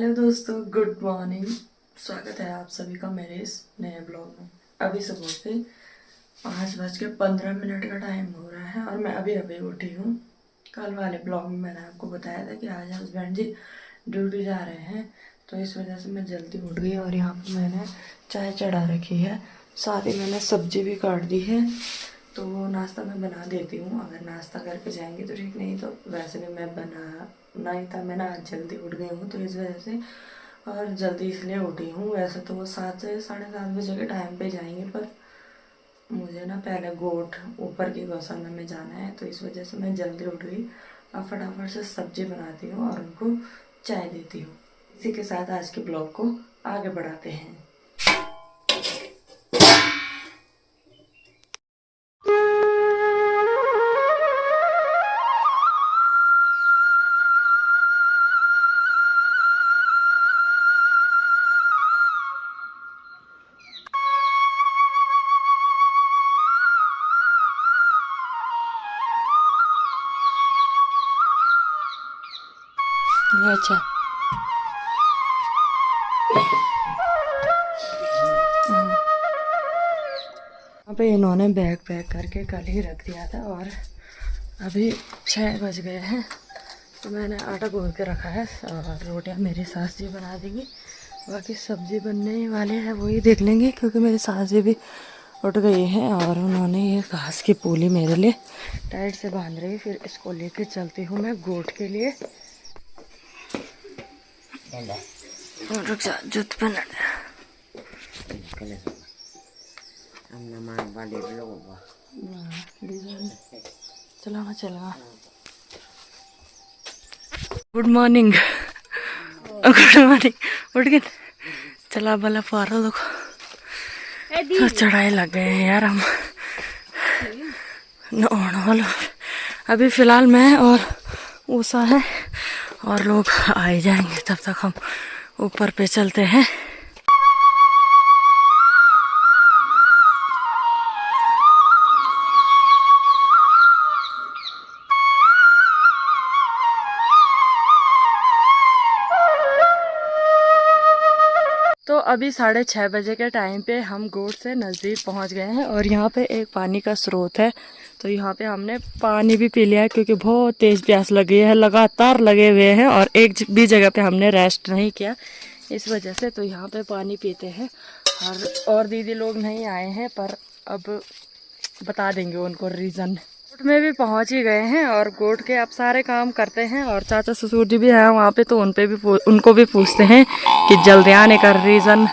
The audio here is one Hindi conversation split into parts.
हेलो दोस्तों, गुड मॉर्निंग। स्वागत है आप सभी का मेरे इस नए ब्लॉग में। अभी सुबह के 5:15 का टाइम हो रहा है और मैं अभी अभी उठी हूँ। कल वाले ब्लॉग में मैंने आपको बताया था कि आज हस्बैंड जी ड्यूटी जा रहे हैं, तो इस वजह से मैं जल्दी उठ गई और यहाँ पर मैंने चाय चढ़ा रखी है। साथ ही मैंने सब्जी भी काट दी है, तो वो नाश्ता मैं बना देती हूँ। अगर नाश्ता करके जाएंगी तो ठीक, नहीं तो वैसे भी मैं बना नहीं था। मैं ना आज जल्दी उठ गई हूँ तो इस वजह से, और जल्दी इसलिए उठी हूँ। वैसे तो वो 7 से 7:30 बजे के टाइम पे जाएंगे, पर मुझे ना पहले गोठ ऊपर की गौशाला में जाना है, तो इस वजह से मैं जल्दी उठ गई। अब फटाफट से सब्जी बनाती हूँ और उनको चाय देती हूँ। इसी के साथ आज के ब्लॉग को आगे बढ़ाते हैं। अच्छा, यहाँ पे इन्होंने बैग पैक करके कल ही रख दिया था और अभी 6 बज गए हैं, तो मैंने आटा गूंद के रखा है और रोटियाँ मेरी सास जी बना देंगी। बाकी सब्जी बनने ही वाली है, वही देख लेंगे, क्योंकि मेरी सास जी भी उठ गई हैं और उन्होंने ये घास की पूली मेरे लिए टाइट से बांध रही। फिर इसको लेके चलती हूँ मैं गोट के लिए। रुक जा, जूत पहन। चला चला। Good morning, good morning. उठ गए, चला भला फुहारा देखो। तो चढ़ाई लग गए हैं यार हम नहाने वाला। अभी फिलहाल मैं और ऊषा है और लोग आ ही जाएंगे, तब तक हम ऊपर पे चलते हैं। तो अभी 6:30 बजे के टाइम पे हम गोट से नज़दीक पहुंच गए हैं और यहाँ पे एक पानी का स्रोत है, तो यहाँ पे हमने पानी भी पी लिया है, क्योंकि बहुत तेज़ प्यास लगी है। लगातार लगे हुए हैं और एक भी जगह पे हमने रेस्ट नहीं किया इस वजह से, तो यहाँ पे पानी पीते हैं। और दीदी लोग नहीं आए हैं, पर अब बता देंगे उनको रीज़न। गोट में भी पहुंच ही गए हैं और गोट के अब सारे काम करते हैं और चाचा ससुर जी भी हैं वहाँ पे, तो उनको भी पूछते हैं कि जल्दी आने का रीज़न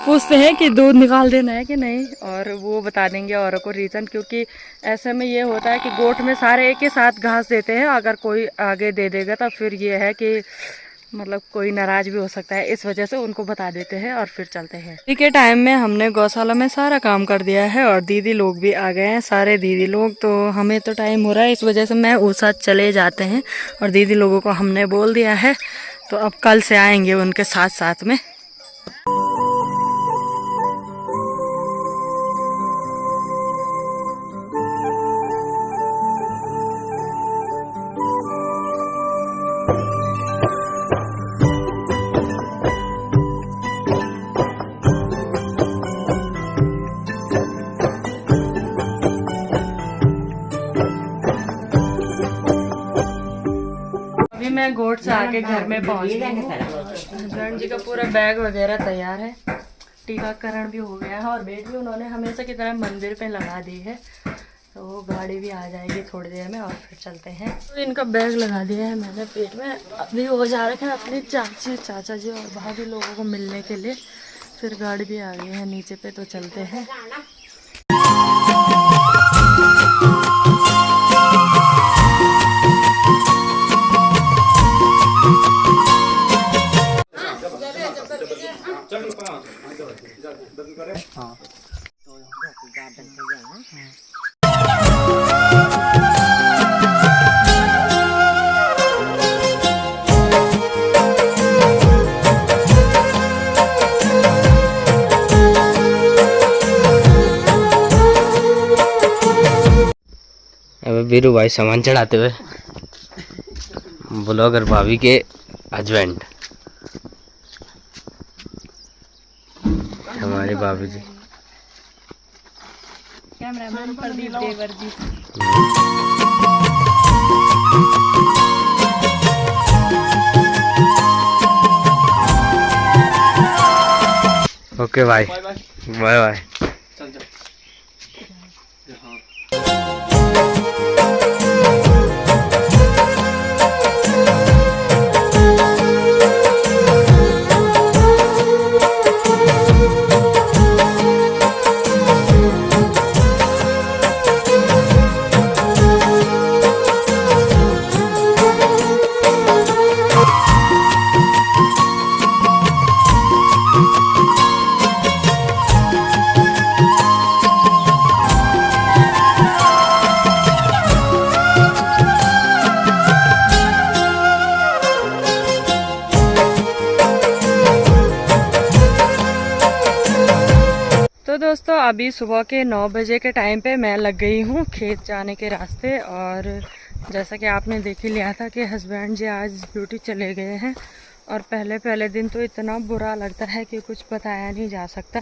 पूछते हैं कि दूध निकाल देना है कि नहीं, और वो बता देंगे औरों को रीज़न। क्योंकि ऐसे में ये होता है कि गोट में सारे एक ही साथ घास देते हैं, अगर कोई आगे दे देगा तो फिर ये है कि मतलब कोई नाराज भी हो सकता है, इस वजह से उनको बता देते हैं और फिर चलते हैं। ठीक है, टाइम में हमने गौशाला में सारा काम कर दिया है और दीदी लोग भी आ गए हैं, सारे दीदी लोग। तो हमें तो टाइम हो रहा है, इस वजह से मैं उस साथ चले जाते हैं और दीदी लोगों को हमने बोल दिया है, तो अब कल से आएंगे उनके साथ साथ में। मैं गोट से आके घर में पहुंच गई हूँ। हस्बैंड जी का पूरा बैग वगैरह तैयार है, टीकाकरण भी हो गया है और बेट भी उन्होंने हमेशा की तरह मंदिर पे लगा दी है, तो गाड़ी भी आ जाएगी थोड़ी देर में और फिर चलते हैं। तो इनका बैग लगा दिया है मैंने पेट में। अभी वो जा रखे हैं अपने चाचा जी और भाभी लोगों को मिलने के लिए, फिर गाड़ी भी आ गई है नीचे पे, तो चलते हैं। वीरू भाई सामान चढ़ाते हुए, ब्लॉगर भाभी के हस्बैंड हमारे भाभी जी। कैमरामैन प्रदीप देवर जी। Okay bye bye bye. चल चल। तो दोस्तों अभी सुबह के 9 बजे के टाइम पे मैं लग गई हूँ खेत जाने के रास्ते। और जैसा कि आपने देख ही लिया था कि हस्बैंड जी आज ड्यूटी चले गए हैं। और पहले दिन तो इतना बुरा लगता है कि कुछ बताया नहीं जा सकता।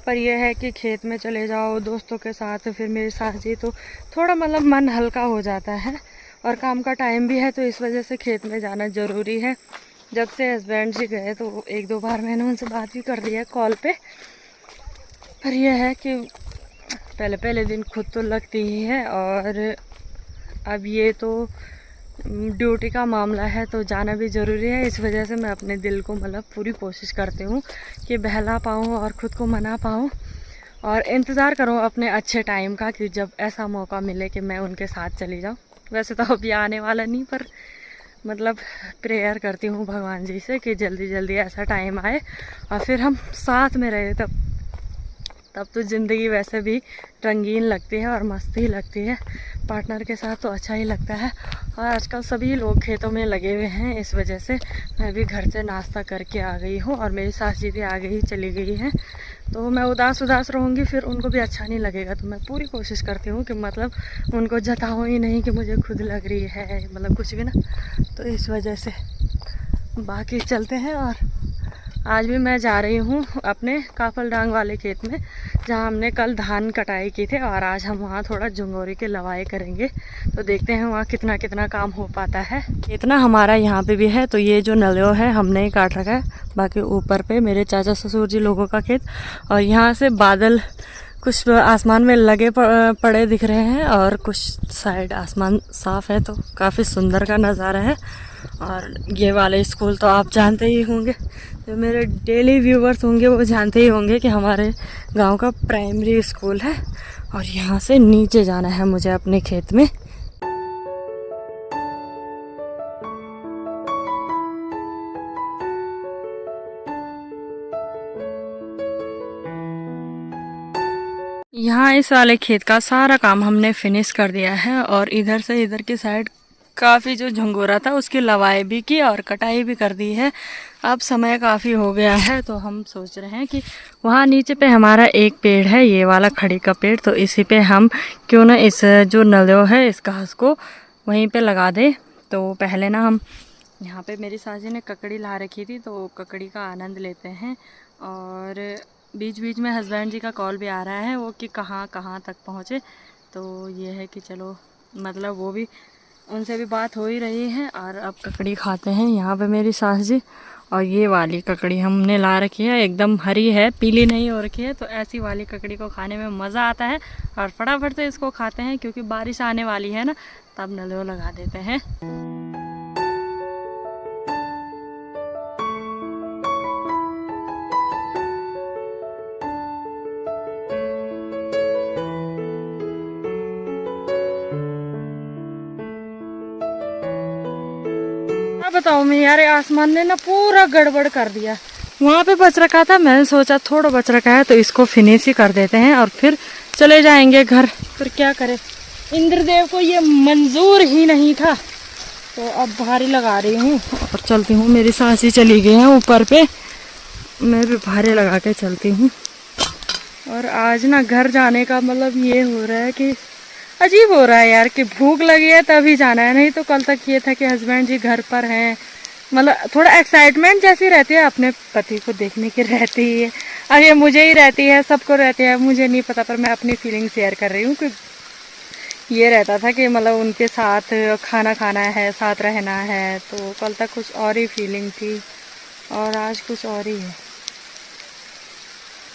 पर यह है कि खेत में चले जाओ दोस्तों के साथ, फिर मेरी सास जी, तो थोड़ा मतलब मन हल्का हो जाता है। और काम का टाइम भी है तो इस वजह से खेत में जाना ज़रूरी है। जब से हस्बैंड जी गए तो 1-2 बार मैंने उनसे बात भी कर लिया कॉल पे। पर यह है कि पहले दिन खुद तो लगती ही है, और अब ये तो ड्यूटी का मामला है तो जाना भी ज़रूरी है। इस वजह से मैं अपने दिल को मतलब पूरी कोशिश करती हूँ कि बहला पाऊँ और ख़ुद को मना पाऊँ, और इंतज़ार करूँ अपने अच्छे टाइम का कि जब ऐसा मौका मिले कि मैं उनके साथ चली जाऊँ। वैसे तो अभी आने वाला नहीं, पर मतलब प्रेयर करती हूँ भगवान जी से कि जल्दी जल्दी ऐसा टाइम आए और फिर हम साथ में रहे। तब तो ज़िंदगी वैसे भी रंगीन लगती है और मस्त ही लगती है। पार्टनर के साथ तो अच्छा ही लगता है। और आजकल सभी लोग खेतों में लगे हुए हैं, इस वजह से मैं भी घर से नाश्ता करके आ गई हूँ और मेरी सास जी भी आगे ही चली गई हैं। तो मैं उदास रहूँगी, फिर उनको भी अच्छा नहीं लगेगा। तो मैं पूरी कोशिश करती हूँ कि मतलब उनको जताऊँ ही नहीं कि मुझे खुद लग रही है, मतलब कुछ भी ना। तो इस वजह से बाकी चलते हैं। और आज भी मैं जा रही हूँ अपने काफल डांग वाले खेत में, जहाँ हमने कल धान कटाई की थे, और आज हम वहाँ थोड़ा झंगोरी के लवाई करेंगे। तो देखते हैं वहाँ कितना काम हो पाता है। इतना हमारा यहाँ पे भी है। तो ये जो नलियो है हमने ही काट रखा है, बाकी ऊपर पे मेरे चाचा ससुर जी लोगों का खेत। और यहाँ से बादल कुछ आसमान में लगे पड़े दिख रहे हैं, और कुछ साइड आसमान साफ है, तो काफ़ी सुंदर का नज़ारा है। और ये वाले स्कूल तो आप जानते ही होंगे, जो मेरे डेली व्यूवर्स होंगे वो जानते ही होंगे कि हमारे गांव का प्राइमरी स्कूल है। और यहाँ से नीचे जाना है मुझे अपने खेत में। यहाँ इस वाले खेत का सारा काम हमने फिनिश कर दिया है, और इधर से इधर की साइड काफ़ी जो झंगोरा था उसकी लवाई भी की और कटाई भी कर दी है। अब समय काफ़ी हो गया है, तो हम सोच रहे हैं कि वहाँ नीचे पे हमारा एक पेड़ है, ये वाला खड़ी का पेड़, तो इसी पे हम क्यों ना इस जो नलियो है इस घास को वहीं पे लगा दें। तो पहले ना हम यहाँ पे मेरी सास जी ने ककड़ी ला रखी थी, तो ककड़ी का आनंद लेते हैं। और बीच बीच में हस्बैंड जी का कॉल भी आ रहा है वो कि कहाँ तक पहुँचे। तो ये है कि चलो मतलब वो भी, उनसे भी बात हो ही रही है। और अब ककड़ी खाते हैं यहाँ पे मेरी सास जी। और ये वाली ककड़ी हमने ला रखी है, एकदम हरी है, पीली नहीं हो रखी है। तो ऐसी वाली ककड़ी को खाने में मज़ा आता है, और फटाफट से इसको खाते हैं क्योंकि बारिश आने वाली है ना, तब नलियों लगा देते हैं। बताओ मैं यार, आसमान ने ना पूरा गड़बड़ कर दिया। वहाँ पे बच रखा था, मैंने सोचा थोड़ा बच रखा है तो इसको फिनिश ही कर देते हैं और फिर चले जाएंगे घर। फिर क्या करें, इंद्रदेव को ये मंजूर ही नहीं था। तो अब भारी लगा रही हूँ और चलती हूँ। मेरी सास ही चली गई हैं ऊपर पे, मैं भी भारी लगा के चलती हूँ। और आज ना घर जाने का मतलब ये हो रहा है कि अजीब हो रहा है यार, कि भूख लगी है तभी जाना है। नहीं तो कल तक ये था कि हस्बैंड जी घर पर हैं, मतलब थोड़ा एक्साइटमेंट जैसी रहती है, अपने पति को देखने की रहती है। अब ये मुझे ही रहती है, सबको रहती है, मुझे नहीं पता, पर मैं अपनी फीलिंग शेयर कर रही हूँ कि ये रहता था कि मतलब उनके साथ खाना खाना है, साथ रहना है, तो कल तक कुछ और ही फीलिंग थी और आज कुछ और ही है।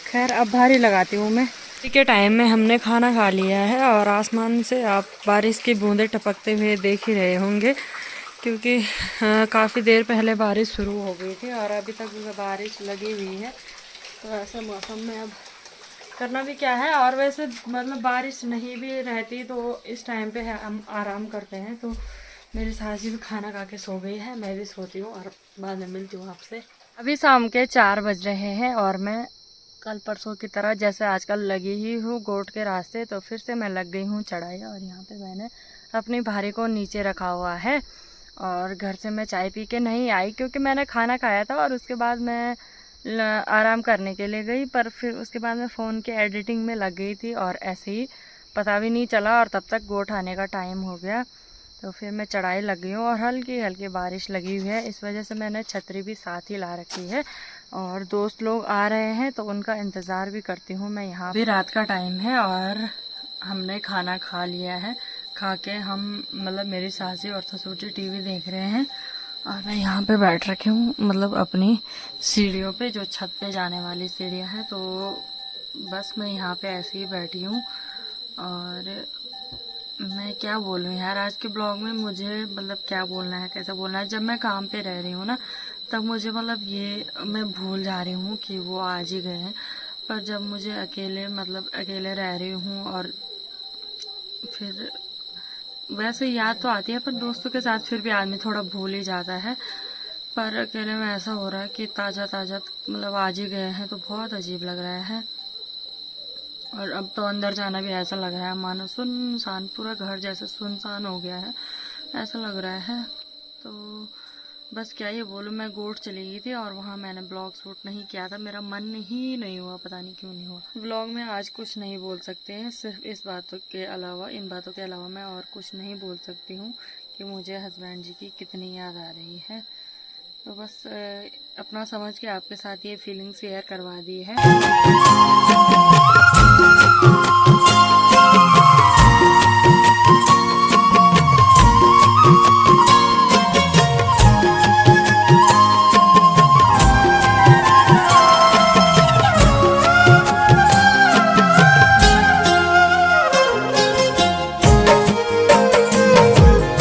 खैर अब भारी लगाती हूँ मैं। के टाइम में हमने खाना खा लिया है और आसमान से आप बारिश की बूंदें टपकते हुए देख ही रहे होंगे, क्योंकि काफ़ी देर पहले बारिश शुरू हो गई थी और अभी तक बारिश लगी हुई है। तो ऐसे मौसम में अब करना भी क्या है। और वैसे मतलब बारिश नहीं भी रहती तो इस टाइम पे हम आराम करते हैं। तो मेरी सासी भी खाना खा के सो गई है, मैं भी सोती हूँ और बाद में मिलती हूँ आपसे। अभी शाम के 4 बज रहे हैं और मैं कल परसों की तरह जैसे आजकल लगी ही हूँ गोट के रास्ते, तो फिर से मैं लग गई हूँ चढ़ाई। और यहाँ पे मैंने अपनी भारी को नीचे रखा हुआ है और घर से मैं चाय पी के नहीं आई, क्योंकि मैंने खाना खाया था और उसके बाद मैं आराम करने के लिए गई, पर फिर उसके बाद मैं फ़ोन के एडिटिंग में लग गई थी और ऐसे ही पता भी नहीं चला और तब तक गोट आने का टाइम हो गया। तो फिर मैं चढ़ाई लग गई हूँ और हल्की हल्की बारिश लगी हुई है, इस वजह से मैंने छतरी भी साथ ही ला रखी है। और दोस्त लोग आ रहे हैं तो उनका इंतज़ार भी करती हूँ मैं यहाँ। अभी रात का टाइम है और हमने खाना खा लिया है। खा के हम मतलब मेरी सासी और ससुर जी टीवी देख रहे हैं और मैं यहाँ पे बैठ रखी हूँ, मतलब अपनी सीढ़ियों पे, जो छत पे जाने वाली सीढ़ियाँ हैं। तो बस मैं यहाँ पे ऐसे ही बैठी हूँ और मैं क्या बोलूँ यार, आज के ब्लॉग में मुझे मतलब क्या बोलना है, कैसे बोलना है। जब मैं काम पे रह रही हूँ ना, तब मुझे मतलब ये मैं भूल जा रही हूँ कि वो आज ही गए हैं। पर जब मुझे अकेले मतलब अकेले रह रही हूँ और फिर वैसे याद तो आती है, पर दोस्तों के साथ फिर भी आदमी थोड़ा भूल ही जाता है। पर अकेले में ऐसा हो रहा है कि ताज़ा ताज़ा मतलब आज ही गए हैं, तो बहुत अजीब लग रहा है। और अब तो अंदर जाना भी ऐसा लग रहा है मानो सुनसान, पूरा घर जैसे सुनसान हो गया है, ऐसा लग रहा है। तो बस क्या ये बोलूँ, मैं गोट चली गई थी और वहाँ मैंने ब्लॉग शूट नहीं किया था, मेरा मन ही नहीं हुआ, पता नहीं क्यों नहीं हुआ। ब्लॉग में आज कुछ नहीं बोल सकते हैं, सिर्फ इस बातों के अलावा, इन बातों के अलावा मैं और कुछ नहीं बोल सकती हूँ कि मुझे हस्बैंड जी की कितनी याद आ रही है। तो बस अपना समझ के आपके साथ ये फीलिंग शेयर करवा दी है।